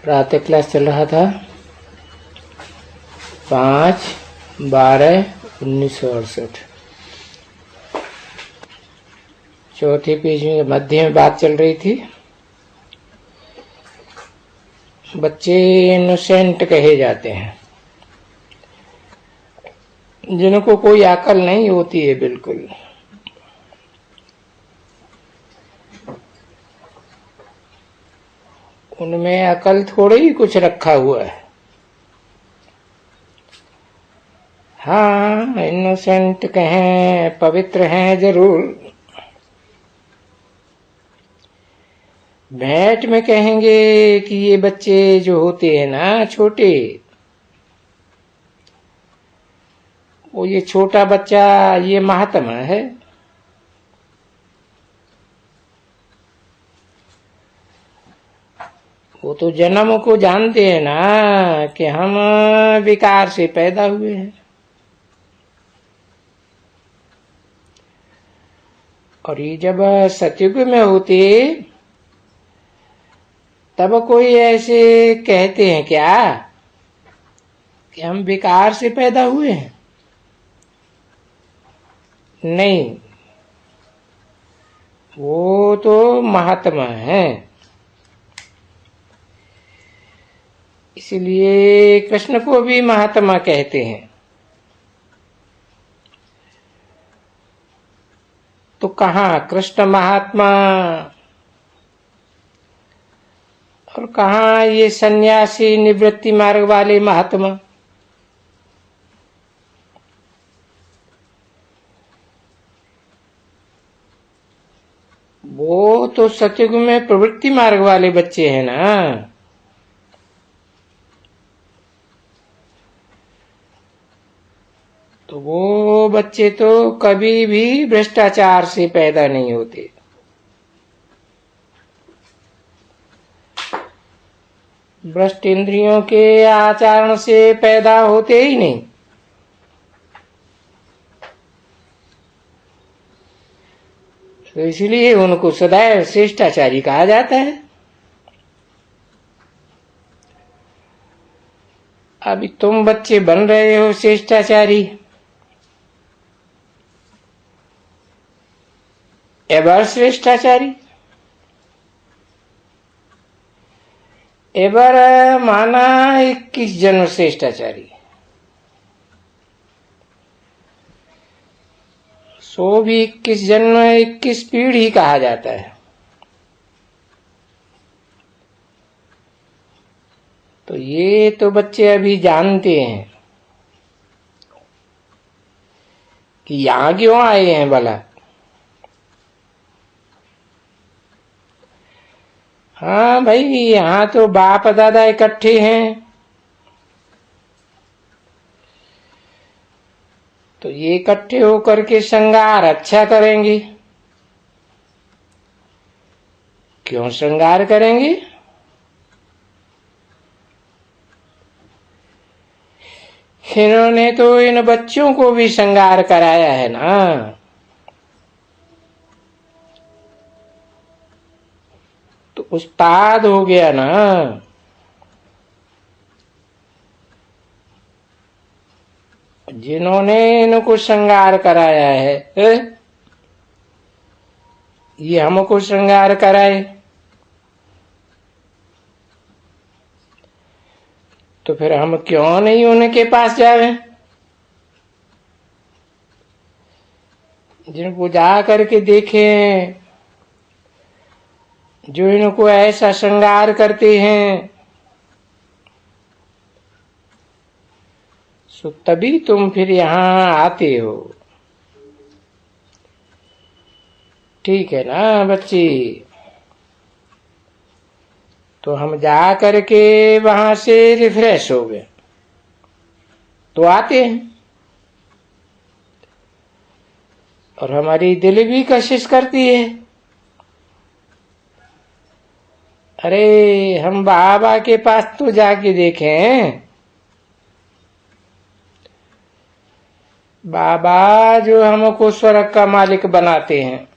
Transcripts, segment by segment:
प्रातः क्लास चल रहा था 5/12/1968। चौथे पेज में मध्य में बात चल रही थी। बच्चे इनोसेंट कहे जाते हैं, जिनको कोई अकल नहीं होती है बिल्कुल। उनमें अकल थोड़ी ही कुछ रखा हुआ है। हाँ, इनोसेंट कहें, पवित्र हैं जरूर। भेंट में कहेंगे कि ये बच्चे जो होते हैं ना छोटे, वो ये छोटा बच्चा ये महात्मा है। वो तो जन्म को जानते हैं ना कि हम विकार से पैदा हुए हैं, और ये जब सतयुग में होते तब कोई ऐसे कहते हैं क्या कि हम विकार से पैदा हुए हैं? नहीं, वो तो महात्मा हैं। इसलिए कृष्ण को भी महात्मा कहते हैं। तो कहाँ कृष्ण महात्मा और कहाँ ये सन्यासी निवृत्ति मार्ग वाले महात्मा? वो तो सतयुग में प्रवृत्ति मार्ग वाले बच्चे हैं ना। तो वो बच्चे तो कभी भी भ्रष्टाचार से पैदा नहीं होते। भ्रष्ट इंद्रियों के आचरण से पैदा होते ही नहीं। तो इसलिए उनको सदैव शिष्टाचारी कहा जाता है। अभी तुम बच्चे बन रहे हो शिष्टाचारी। एबर श्रेष्ठाचारी, एबर माना 21 जन्म श्रेष्ठाचारी। सो भी 21 जन्म 21 पीढ़ी कहा जाता है। तो ये तो बच्चे अभी जानते हैं कि यहां क्यों आए हैं भला। हाँ भाई, यहाँ तो बाप दादा इकट्ठे हैं, तो ये इकट्ठे होकर के श्रृंगार अच्छा करेंगे। क्यों श्रृंगार करेंगे? इन्होंने तो इन बच्चों को भी श्रृंगार कराया है ना। तो उस्ताद हो गया ना। जिन्होंने इनको श्रृंगार कराया है, ये हमको श्रृंगार कराए, तो फिर हम क्यों नहीं उनके पास जावे? जिनको जा करके देखें, जो इनको ऐसा श्रृंगार करते हैं, सो तभी तुम फिर यहाँ आते हो। ठीक है ना बच्चे? तो हम जा करके वहां से रिफ्रेश हो गए तो आते हैं, और हमारी दिल भी कशिश करती है, अरे हम बाबा के पास तो जाके देखें। बाबा जो हमको स्वर्ग का मालिक बनाते हैं,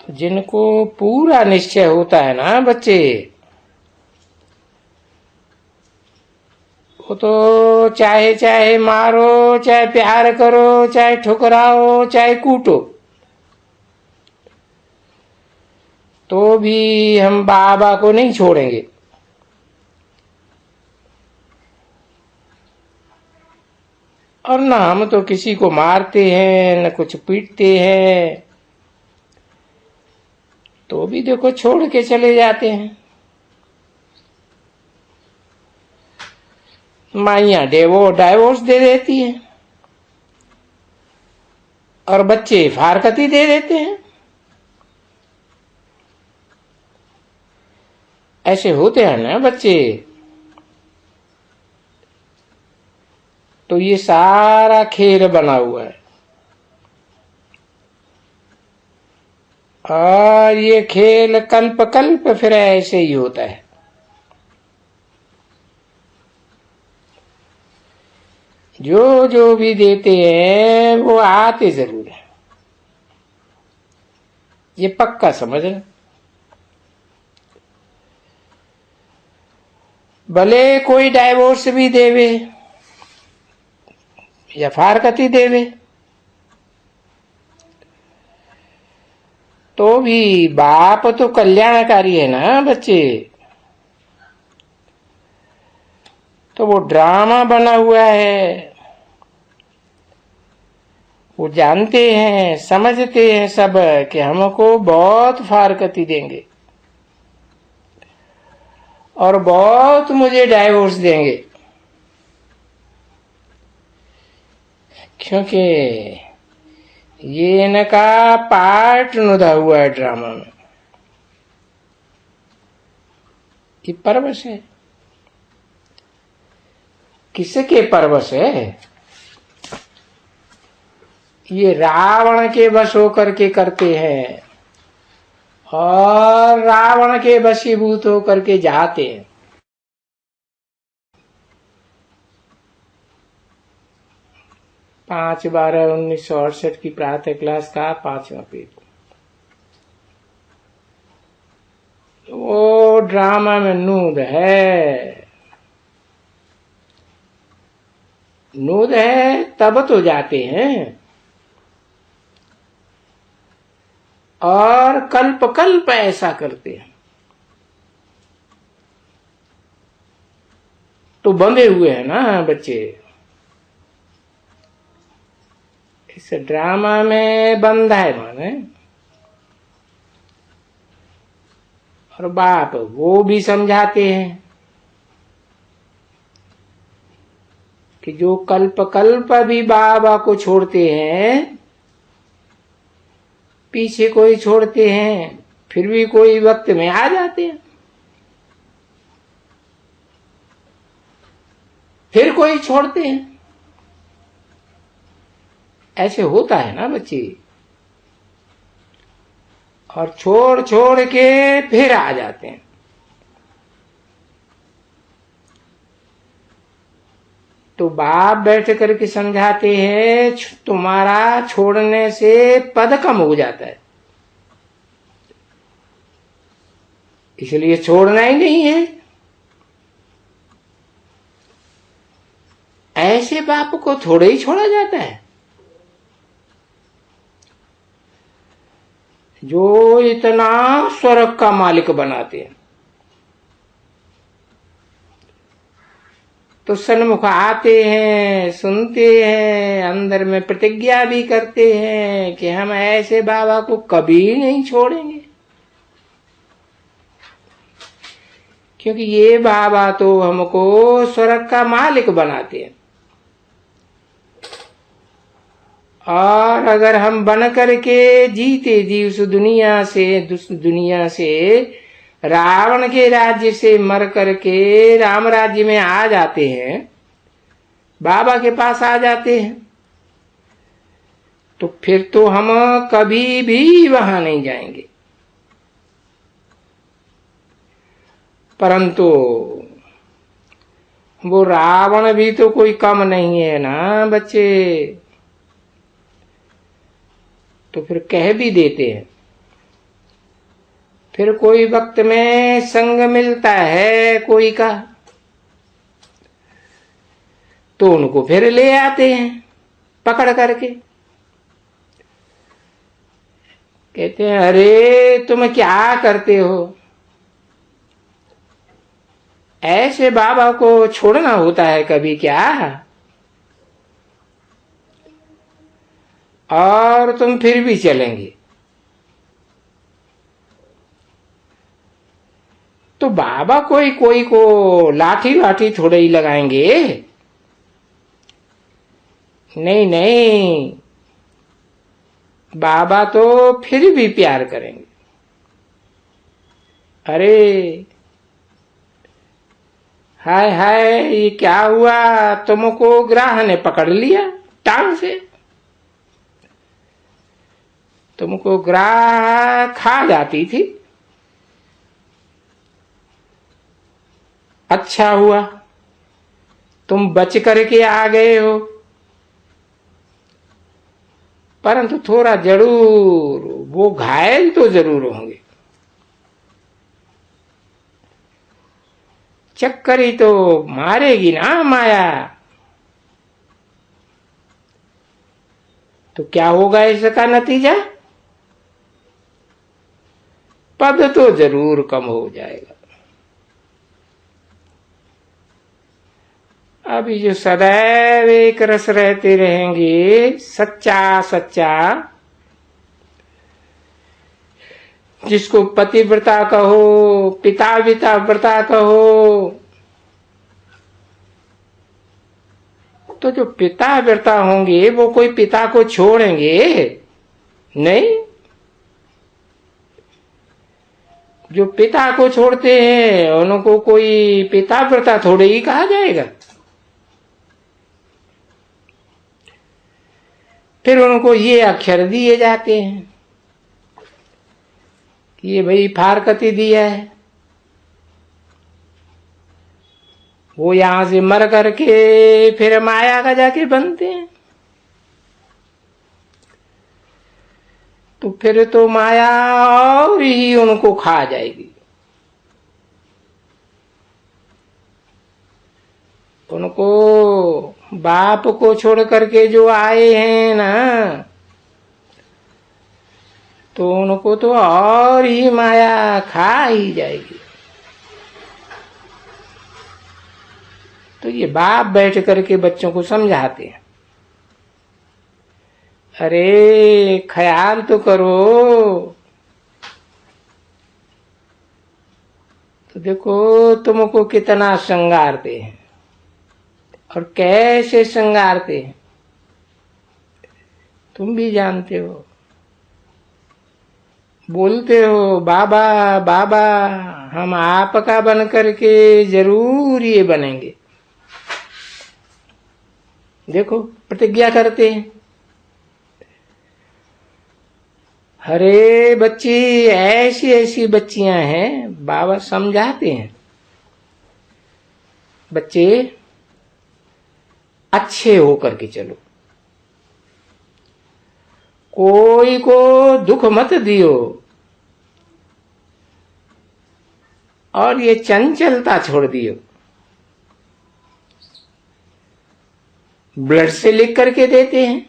जिनको पूरा निश्चय होता है ना बच्चे, वो तो चाहे चाहे मारो, चाहे प्यार करो, चाहे ठुकराओ, चाहे कूटो, तो भी हम बाबा को नहीं छोड़ेंगे। और ना हम तो किसी को मारते हैं, न कुछ पीटते हैं, तो भी देखो छोड़ के चले जाते हैं। माइयां डाइवोर्स दे देती है और बच्चे फारकती दे देते हैं। ऐसे होते हैं ना बच्चे। तो ये सारा खेल बना हुआ है, और ये खेल कल्प कल्प फिर ऐसे ही होता है। जो जो भी देते हैं वो आते जरूर है, ये पक्का समझना। भले कोई डाइवोर्स भी देवे या फारकती देवे, तो भी बाप तो कल्याणकारी है ना बच्चे। तो वो ड्रामा बना हुआ है, वो जानते हैं, समझते हैं सब कि हमको बहुत फारकती देंगे और बहुत मुझे डाइवोर्स देंगे, क्योंकि ये इनका पार्ट नुदा हुआ है ड्रामा में। ये परवश है। किसके परवश है? ये रावण के वश होकर के करते हैं और रावण के वशीभूत होकर के जाते हैं। पांच 12/1968 की प्रातः क्लास का 5वां पेज। वो ड्रामा में नूद है, नूद है तब तो जाते हैं। और कल्प कल्प ऐसा करते हैं, तो बंधे हुए हैं ना बच्चे। इस ड्रामा में बंधा है माने। और बाप वो भी समझाते हैं कि जो कल्प कल्प भी बाबा को छोड़ते हैं, पीछे कोई छोड़ते हैं, फिर भी कोई वक्त में आ जाते हैं, फिर कोई छोड़ते हैं। ऐसे होता है ना बच्चे। और छोड़ छोड़ के फिर आ जाते हैं। तो बाप बैठ करके समझाते हैं, तुम्हारा छोड़ने से पद कम हो जाता है, इसलिए छोड़ना ही नहीं है। ऐसे बाप को थोड़े ही छोड़ा जाता है जो इतना स्वर्ग का मालिक बनाते हैं। तो सन्मुख आते हैं, सुनते हैं, अंदर में प्रतिज्ञा भी करते हैं कि हम ऐसे बाबा को कभी नहीं छोड़ेंगे, क्योंकि ये बाबा तो हमको स्वर्ग का मालिक बनाते हैं। और अगर हम बन करके जीते जी उस दुनिया से रावण के राज्य से मर करके राम राज्य में आ जाते हैं, बाबा के पास आ जाते हैं, तो फिर तो हम कभी भी वहां नहीं जाएंगे। परंतु वो रावण भी तो कोई कम नहीं है ना बच्चे। तो फिर कह भी देते हैं फिर कोई वक्त में संग मिलता है कोई का, तो उनको फिर ले आते हैं पकड़ करके। कहते हैं अरे तुम क्या करते हो, ऐसे बाबा को छोड़ना होता है कभी क्या, और तुम फिर भी चलेंगे। तो बाबा कोई कोई को लाठी लाठी थोड़े ही लगाएंगे, नहीं नहीं, बाबा तो फिर भी प्यार करेंगे। अरे हाय हाय, ये क्या हुआ, तुमको ग्राह ने पकड़ लिया टांग से, तुमको ग्राह खा जाती थी। अच्छा हुआ तुम बच करके आ गए हो, परंतु थोड़ा जरूर वो घायल तो जरूर होंगे। चक्करी तो मारेगी ना माया, तो क्या होगा इसका नतीजा, पद तो जरूर कम हो जाएगा। अभी जो सदैव एक रस रहते रहेंगे, सच्चा सच्चा, जिसको पतिव्रता कहो, पिता व्रता कहो, तो जो पिता व्रता होंगे वो कोई पिता को छोड़ेंगे नहीं। जो पिता को छोड़ते हैं उनको कोई पिता व्रता थोड़े ही कहा जाएगा। फिर उनको ये अक्षर दिए जाते हैं कि ये भाई फारकती दिया है, वो यहां से मर करके फिर माया का जाके बनते हैं। तो फिर तो माया और ही उनको खा जाएगी। उनको बाप को छोड़ करके जो आए हैं ना, तो उनको तो और ही माया खा ही जाएगी। तो ये बाप बैठ करके बच्चों को समझाते हैं, अरे ख्याल तो करो, तो देखो तुमको कितना श्रृंगारते हैं और कैसे श्रृंगारते हैं, तुम भी जानते हो। बोलते हो बाबा बाबा, हम आपका बन करके जरूर ये बनेंगे। देखो प्रतिज्ञा करते हैं। अरे बच्ची, ऐसी ऐसी बच्चियां हैं, बाबा समझाते हैं, बच्चे अच्छे होकर के चलो, कोई को दुख मत दियो, और ये चंचलता छोड़ दियो। ब्लड से लिख करके देते हैं,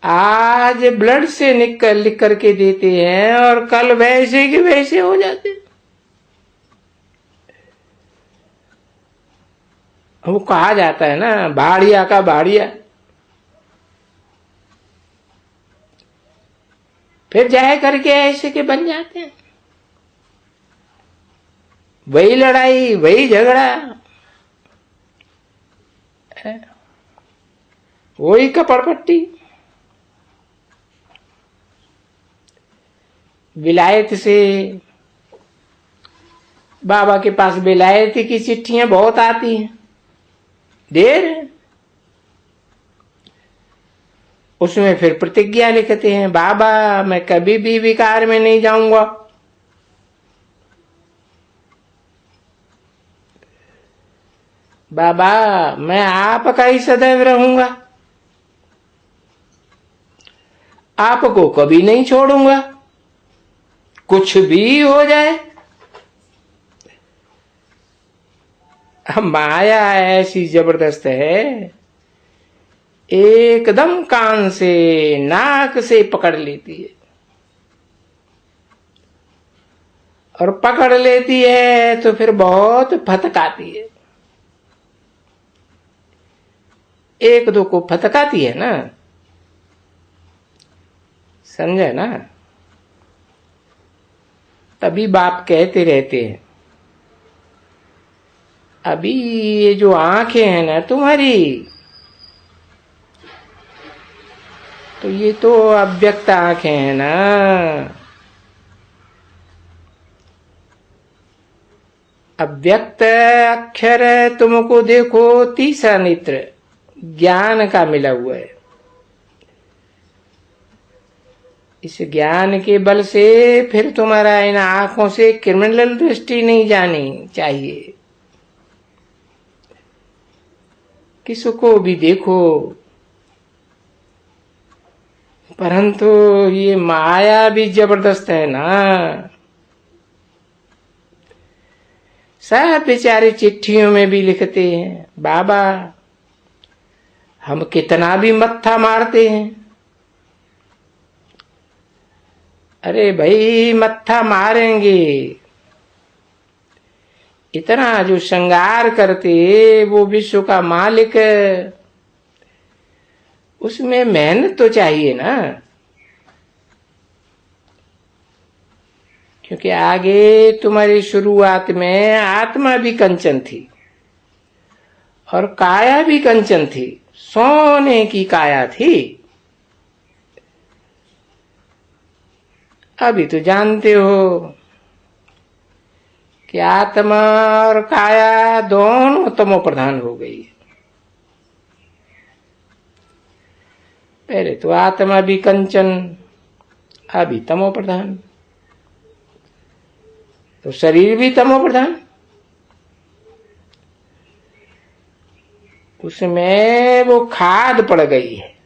आज ब्लड से लिख करके देते हैं और कल वैसे के वैसे हो जाते हैं। वो कहा जाता है ना, भाड़िया का भाड़िया। फिर जाए करके ऐसे के बन जाते हैं, वही लड़ाई वही झगड़ा, वही कपड़पट्टी। विलायत से बाबा के पास विलायत की चिट्ठियां बहुत आती हैं, देर उसमें फिर प्रतिज्ञा लिखते हैं, बाबा मैं कभी भी विकार में नहीं जाऊंगा, बाबा मैं आपका ही सदैव रहूंगा, आपको कभी नहीं छोड़ूंगा। कुछ भी हो जाए। माया ऐसी जबरदस्त है, एकदम कान से नाक से पकड़ लेती है, और पकड़ लेती है तो फिर बहुत फटकाती है। एक दो को फटकाती है ना, समझे ना। तभी बाप कहते रहते हैं, अभी ये जो आंखें हैं ना तुम्हारी, तो ये तो अव्यक्त आंखें हैं ना। अव्यक्त अक्षर तुमको देखो, तीसरा नेत्र ज्ञान का मिला हुआ है। इस ज्ञान के बल से फिर तुम्हारा इन आंखों से क्रिमिनल दृष्टि नहीं जानी चाहिए। किसको भी देखो, परंतु ये माया भी जबरदस्त है ना। सब बेचारे चिट्ठियों में भी लिखते हैं, बाबा हम कितना भी मत्था मारते हैं। अरे भाई मत्था मारेंगे, इतना जो श्रृंगार करते वो विश्व का मालिक, उसमें मेहनत तो चाहिए ना। क्योंकि आगे तुम्हारी शुरुआत में आत्मा भी कंचन थी और काया भी कंचन थी, सोने की काया थी। अभी तो जानते हो कि आत्मा और काया दोनों तमो प्रधान हो गई है। पहले तो आत्मा भी कंचन, अभी तमो प्रधान, तो शरीर भी तमो प्रधान। उसमें वो खाद पड़ गई है।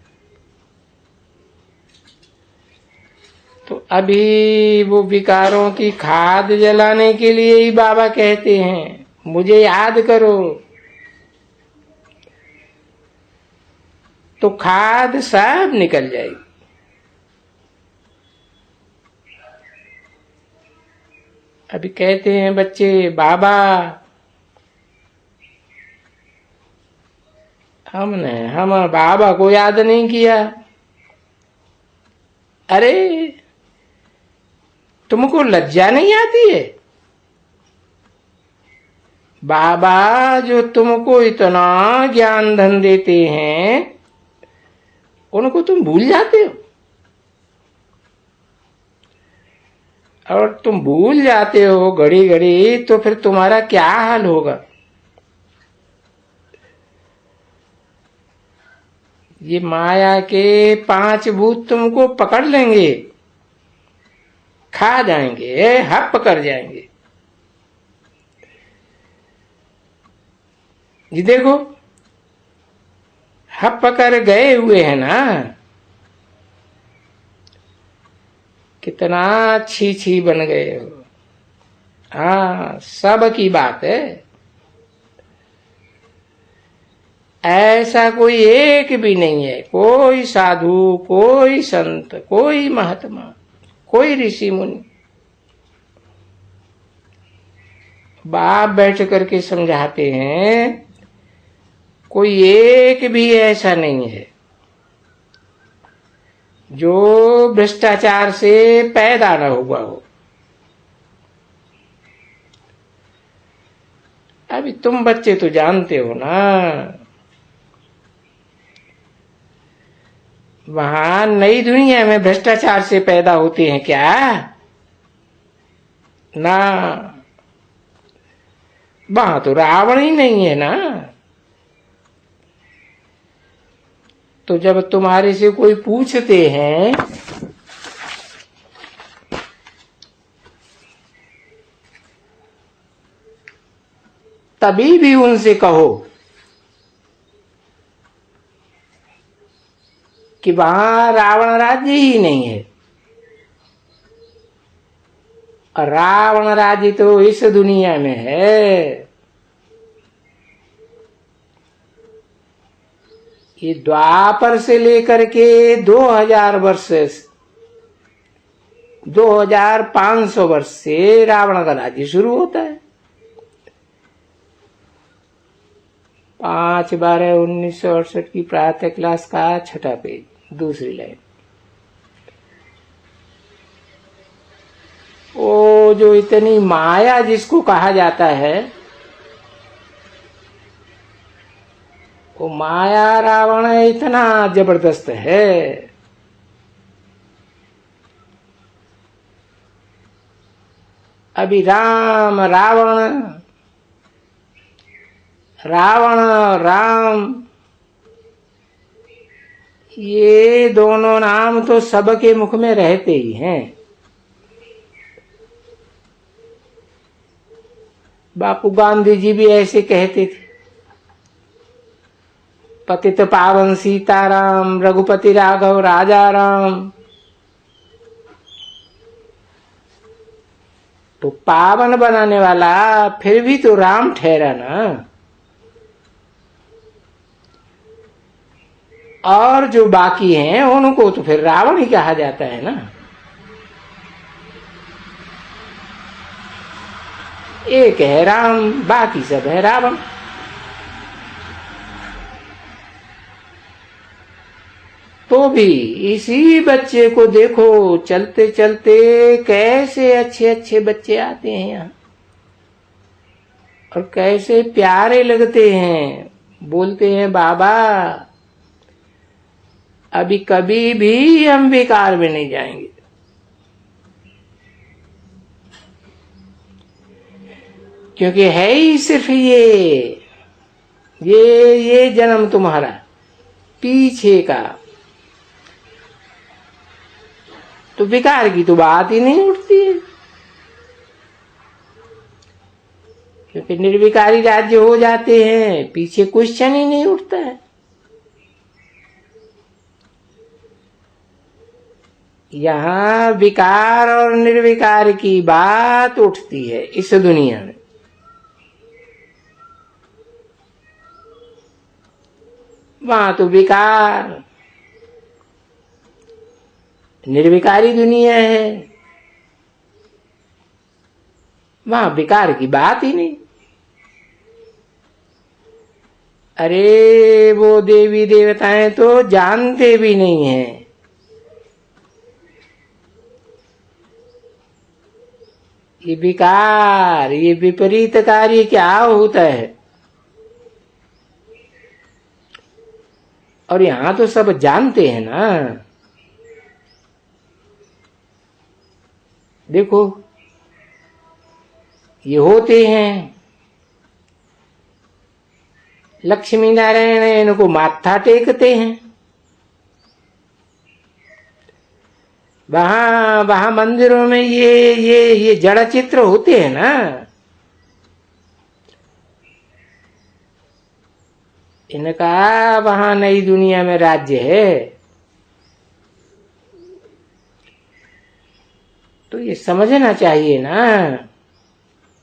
तो अभी वो विकारों की खाद जलाने के लिए ही बाबा कहते हैं, मुझे याद करो। तो खाद सब निकल जाएगी। अभी कहते हैं बच्चे, बाबा हम बाबा को याद नहीं किया। अरे तुमको लज्जा नहीं आती है? बाबा जो तुमको इतना ज्ञान धन देते हैं, उनको तुम भूल जाते हो। और तुम भूल जाते हो घड़ी घड़ी, तो फिर तुम्हारा क्या हाल होगा। ये माया के 5 भूत तुमको पकड़ लेंगे, खा जाएंगे, हप कर जाएंगे। ये देखो हप कर गए हुए हैं ना, कितना छी छी बन गए हो। हाँ, सब की बात है। ऐसा कोई एक भी नहीं है, कोई साधु, कोई संत, कोई महात्मा, कोई ऋषि मुनि। बाप बैठ करके समझाते हैं, कोई एक भी ऐसा नहीं है जो भ्रष्टाचार से पैदा न हुआ हो। अभी तुम बच्चे तो जानते हो ना, वहां नई दुनिया में भ्रष्टाचार से पैदा होते हैं क्या? ना, वहां तो रावण ही नहीं है ना। तो जब तुम्हारे से कोई पूछते हैं तभी भी उनसे कहो कि वहां रावण राज्य ही नहीं है। और रावण राज्य तो इस दुनिया में है। ये द्वापर से लेकर के 2000 वर्ष, 2500 वर्ष से रावण का राज्य शुरू होता है। 5/12/1968 की प्रातः क्लास का 6ठा पेज, दूसरी लाइन। वो जो इतनी माया जिसको कहा जाता है, वो माया रावण इतना जबरदस्त है। अभी राम रावण, रावण राम, ये दोनों नाम तो सबके मुख में रहते ही हैं। बापू गांधी जी भी ऐसे कहते थे, पतित पावन सीताराम, रघुपति राघव राजा राम। तो पावन बनाने वाला फिर भी तो राम ठहरा ना। और जो बाकी हैं उनको तो फिर रावण ही कहा जाता है ना। एक है राम, बाकी सब है रावण। तो भी इसी बच्चे को देखो, चलते चलते कैसे अच्छे अच्छे बच्चे आते हैं यहाँ, और कैसे प्यारे लगते हैं। बोलते हैं बाबा अभी कभी भी हम बेकार में नहीं जाएंगे। क्योंकि है ही सिर्फ ये जन्म तुम्हारा, पीछे का तो बेकार की तो बात ही नहीं उठती है। क्योंकि निर्विकारी राज्य हो जाते हैं, पीछे क्वेश्चन ही नहीं उठता है। यहाँ विकार और निर्विकार की बात उठती है इस दुनिया में। वहां तो विकार, निर्विकारी दुनिया है, वहां विकार की बात ही नहीं। अरे वो देवी देवताएं तो जानते भी नहीं हैं ये विकार, ये विपरीत कार्य क्या होता है। और यहां तो सब जानते हैं ना। देखो ये होते हैं, लक्ष्मी नारायण इनको माथा टेकते हैं। वहां मंदिरों में ये जड़ चित्र होते हैं ना। इनका वहां नई दुनिया में राज्य है। तो ये समझना चाहिए ना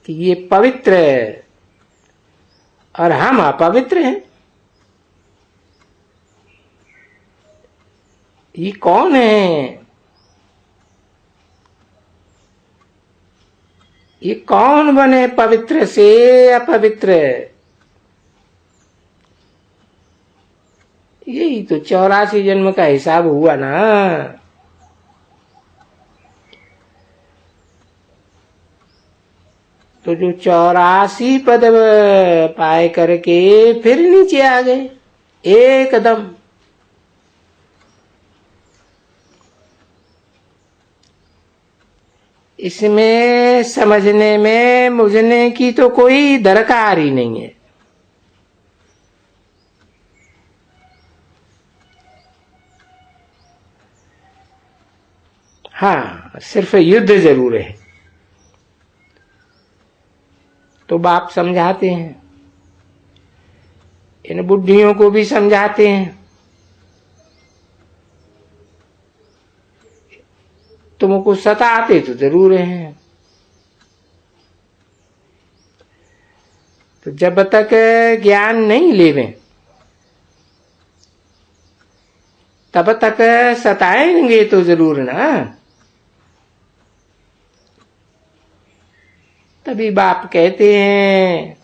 कि ये पवित्र और हम अपवित्र हैं। ये कौन है? ये कौन बने पवित्र से अपवित्र? यही तो 84 जन्म का हिसाब हुआ ना। तो जो 84 पद पाए करके फिर नीचे आ गए एकदम। इसमें समझने में मुझने की तो कोई दरकार ही नहीं है। हाँ, सिर्फ युद्ध जरूर है। तो बाप समझाते हैं, इन बुढ़ियों को भी समझाते हैं, तुमको सताते तो जरूर हैं, तो जब तक ज्ञान नहीं लेवे तब तक सताएंगे तो जरूर ना। तभी बाप कहते हैं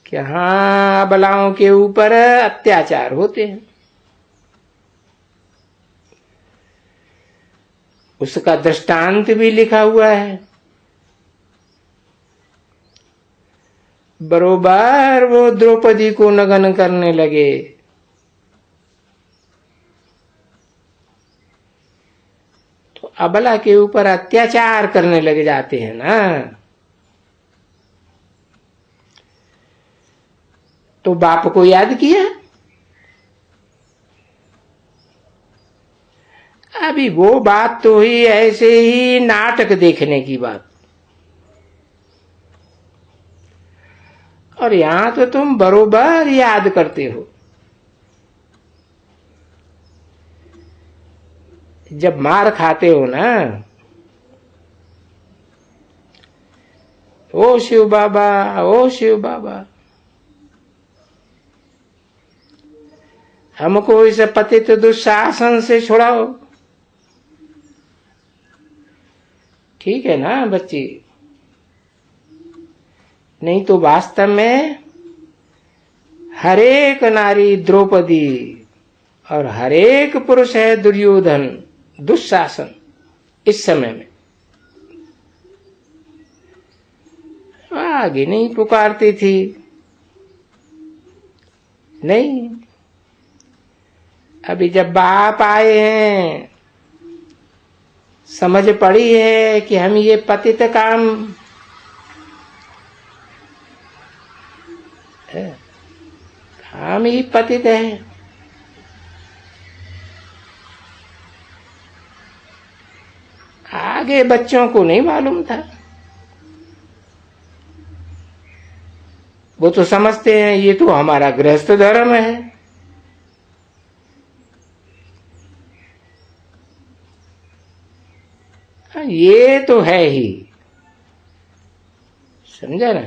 कि हाँ, अबलाओं के ऊपर अत्याचार होते हैं। उसका दृष्टांत भी लिखा हुआ है। बरोबर वो द्रौपदी को नग्न करने लगे तो अबला के ऊपर अत्याचार करने लगे जाते हैं ना। तो बाप को याद किया। अभी वो बात तो ही ऐसे ही नाटक देखने की बात, और यहां तो तुम बरोबर याद करते हो। जब मार खाते हो ना, ओ शिव बाबा, ओ शिव बाबा, हमको इस पतित दुशासन से छुड़ाओ। ठीक है ना बच्ची? नहीं तो वास्तव में हरेक नारी द्रौपदी और हरेक पुरुष है दुर्योधन, दुशासन इस समय में आगे नहीं पुकारती थी। नहीं, अभी जब बाप आए हैं, समझ पड़ी है कि हम ये पतित काम हम ही पतित है। आगे बच्चों को नहीं मालूम था। वो तो समझते हैं ये तो हमारा गृहस्थ धर्म है। ये तो है ही, समझा ना?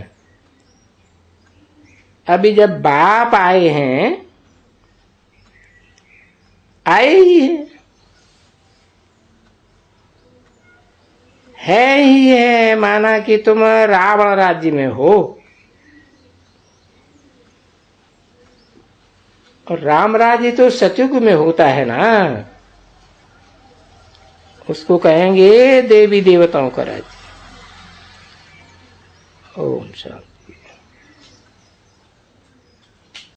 अभी जब बाप आए हैं, आए ही है ही है, माना कि तुम रावण राज्य में हो और राम राज्य तो सतयुग में होता है ना। उसको कहेंगे देवी देवताओं का राज्य। ओम शांति।